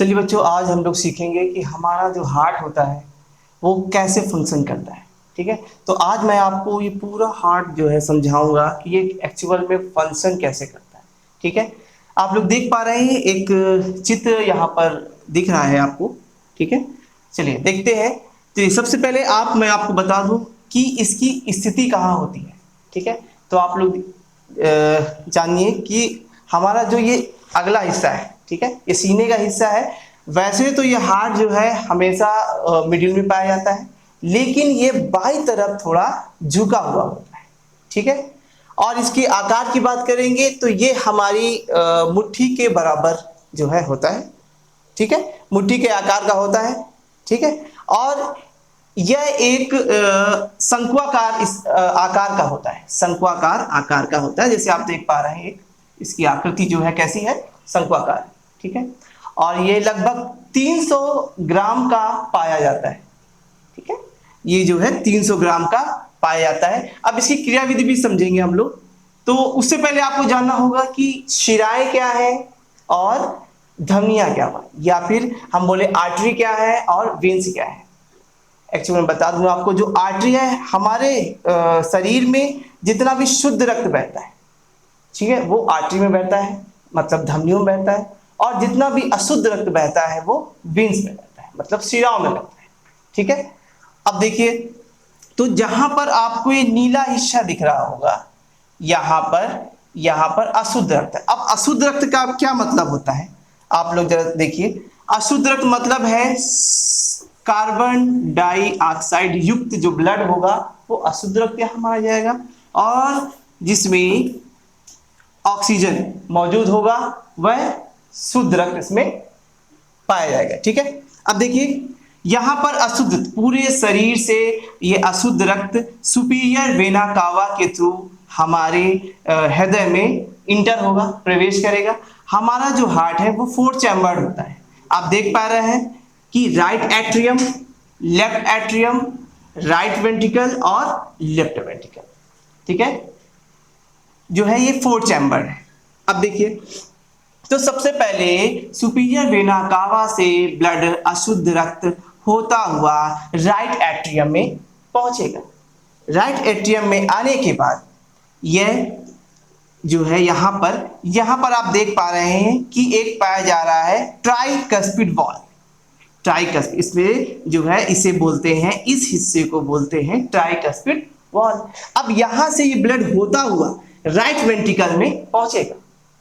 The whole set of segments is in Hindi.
चलिए बच्चों, आज हम लोग सीखेंगे कि हमारा जो हार्ट होता है वो कैसे फंक्शन करता है। ठीक है, तो आज मैं आपको ये पूरा हार्ट जो है समझाऊंगा कि ये एक्चुअल में फंक्शन कैसे करता है। ठीक है, आप लोग देख पा रहे हैं एक चित्र यहाँ पर दिख रहा है आपको। ठीक है, चलिए देखते हैं। तो सबसे पहले मैं आपको बता दूं कि इसकी स्थिति कहाँ होती है। ठीक है, तो आप लोग जानिए कि हमारा जो ये अगला हिस्सा है, ठीक है, ये सीने का हिस्सा है। वैसे तो ये हार्ट जो है हमेशा मिडिल में पाया जाता है, लेकिन ये बाई तरफ थोड़ा झुका हुआ होता है। ठीक है, और इसके आकार की बात करेंगे तो ये हमारी मुट्ठी के बराबर जो है होता है। ठीक है, मुट्ठी के आकार का होता है। ठीक है, और यह एक शंक्वाकार आकार का होता है। शंक्वाकार आकार का होता है, जैसे आप देख पा रहे हैं इसकी आकृति जो है कैसी है, शंक्वाकार। ठीक है, और ये लगभग 300 ग्राम का पाया जाता है। ठीक है, ये जो है 300 ग्राम का पाया जाता है। अब इसकी क्रियाविधि भी समझेंगे हम लोग। तो उससे पहले आपको जानना होगा कि शिराएं क्या है और धमनियां क्या है, या फिर हम बोले आर्टरी क्या है और वेन्स क्या है। एक्चुअली मैं बता दूं आपको, जो आर्टरी है हमारे शरीर में जितना भी शुद्ध रक्त बहता है, ठीक है, वो आर्टरी में बहता है, मतलब धमनियों में बहता है। और जितना भी अशुद्ध रक्त बहता है वो वेन्स में बहता है, मतलब शिराओं में बहता है। ठीक है, अब देखिए, तो जहां पर आपको ये नीला हिस्सा दिख रहा होगा, यहाँ पर अशुद्ध रक्त है। अब अशुद्ध रक्त का क्या मतलब होता है, आप लोग जरा देखिए। अशुद्ध रक्त मतलब है कार्बन डाइऑक्साइड युक्त जो ब्लड होगा वो अशुद्ध रक्त यहाँ माना जाएगा, और जिसमें ऑक्सीजन मौजूद होगा वह शुद्ध रक्त इसमें पाया जाएगा। ठीक है, अब देखिए यहां पर अशुद्ध पूरे शरीर से ये अशुद्ध रक्त सुपीरियर वेना कावा के थ्रू हमारे हृदय में इंटर होगा, प्रवेश करेगा। हमारा जो हार्ट है वो 4 चैम्बर्ड होता है। आप देख पा रहे हैं कि right atrium, left atrium, right ventricle और लेफ्ट वेंट्रिकल। ठीक है, जो है ये 4 चैम्बर है। अब देखिए, तो सबसे पहले सुपीरियर वेना कावा से ब्लड अशुद्ध रक्त होता हुआ राइट एट्रियम में पहुंचेगा। राइट एट्रियम में आने के बाद यह जो है यहाँ पर आप देख पा रहे हैं कि एक पाया जा रहा है ट्राइकस्पिड वॉल्व। ट्राइकस्पिड, इसमें जो है इसे बोलते हैं, इस हिस्से को बोलते हैं ट्राइकस्पिड वॉल्व। अब यहां से ये ब्लड होता हुआ राइट वेंट्रिकल में पहुंचेगा।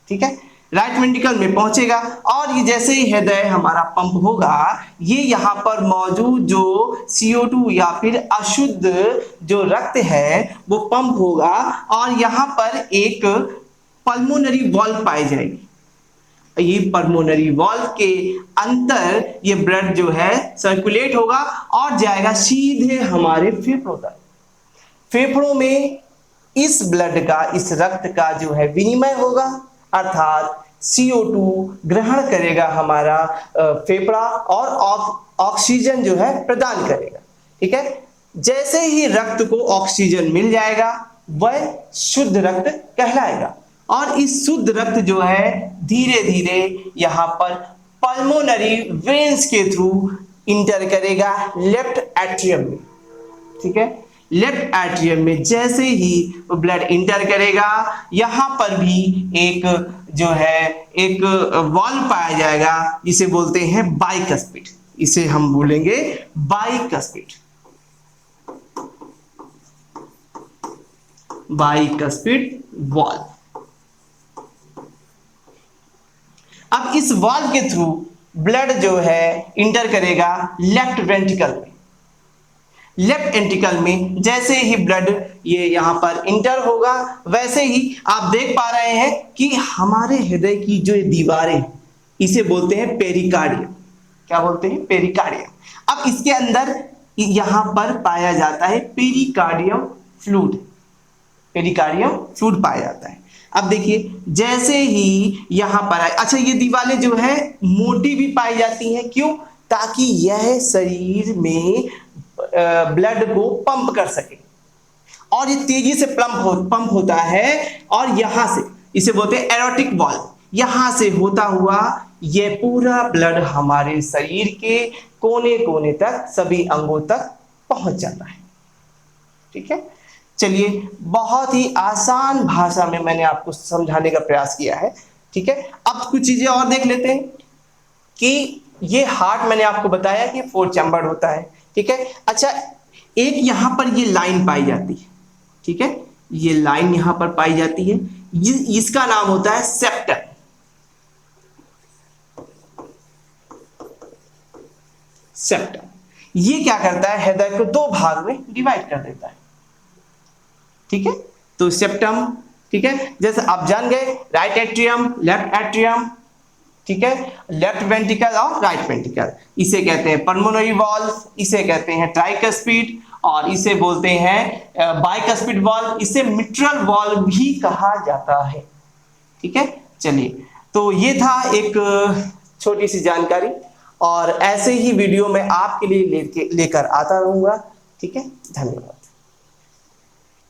ठीक है, राइट वेंट्रिकल में पहुंचेगा, और ये जैसे ही हृदय हमारा पंप होगा, ये यहाँ पर मौजूद जो CO2 या फिर अशुद्ध जो रक्त है वो पंप होगा, और यहाँ पर एक पल्मोनरी वॉल्व पाई जाएगी। ये पल्मोनरी वॉल्व के अंदर ये ब्लड जो है सर्कुलेट होगा और जाएगा सीधे हमारे फेफड़ों तक। फेफड़ों में इस ब्लड का, इस रक्त का जो है विनिमय होगा, अर्थात CO2 ग्रहण करेगा हमारा फेफड़ा और ऑक्सीजन जो है प्रदान करेगा। ठीक है, जैसे ही रक्त को ऑक्सीजन मिल जाएगा वह शुद्ध रक्त कहलाएगा, और इस शुद्ध रक्त जो है धीरे धीरे यहाँ पर पल्मोनरी वेन्स के थ्रू इंटर करेगा लेफ्ट एट्रियम में। ठीक है, लेफ्ट एट्रियम में जैसे ही वो ब्लड इंटर करेगा, यहाँ पर भी एक जो है एक वॉल्व पाया जाएगा जिसे बोलते हैं बाइकस्पिड। इसे हम बोलेंगे बाइकस्पिड, बाइकस्पिड वॉल्व। अब इस वॉल्व के थ्रू ब्लड जो है इंटर करेगा लेफ्ट वेंट्रिकल में। लेफ्ट वेंट्रिकल में जैसे ही ब्लड ये यहाँ पर इंटर होगा, वैसे ही आप देख पा रहे हैं कि हमारे हृदय की जो दीवारें, इसे बोलते हैं पेरिकार्डियम। क्या बोलते हैं? पेरिकार्डियम। अब इसके अंदर यहाँ पर पाया जाता है पेरिकार्डियम फ्लूइड। पेरिकार्डियम फ्लूइड पाया जाता है। अब देखिए, जैसे ही यहाँ पर आए, अच्छा ये दीवारें जो है मोटी भी पाई जाती हैं, क्यों? ताकि यह शरीर में ब्लड को पंप कर सके, और ये तेजी से पंप होता है, और यहां से इसे बोलते हैं एरोटिक वॉल्व, यहां से होता हुआ ये पूरा ब्लड हमारे शरीर के कोने कोने तक, सभी अंगों तक पहुंच जाता है। ठीक है, चलिए बहुत ही आसान भाषा में मैंने आपको समझाने का प्रयास किया है। ठीक है, अब कुछ चीजें और देख लेते हैं कि ये हार्ट मैंने आपको बताया कि 4 चैम्बर्ड होता है। ठीक है, अच्छा एक यहां पर ये लाइन पाई जाती है। ठीक है, ये लाइन यहां पर पाई जाती है, इसका नाम होता है सेप्टम। सेप्टम ये क्या करता है, हृदय को 2 भाग में डिवाइड कर देता है। ठीक है, तो सेप्टम, ठीक है, जैसे आप जान गए राइट एट्रियम, लेफ्ट एट्रियम, ठीक है, लेफ्ट वेंट्रिकल और राइट वेंट्रिकल, इसे कहते हैं पल्मोनरी वॉल्व, इसे कहते हैं ट्राइकस्पिड, और इसे बोलते हैं बाइकस्पिड वॉल्व, इसे मिट्रल वॉल्व भी कहा जाता है। ठीक है, चलिए तो ये था एक छोटी सी जानकारी, और ऐसे ही वीडियो मैं आपके लिए लेकर आता रहूंगा। ठीक है, धन्यवाद।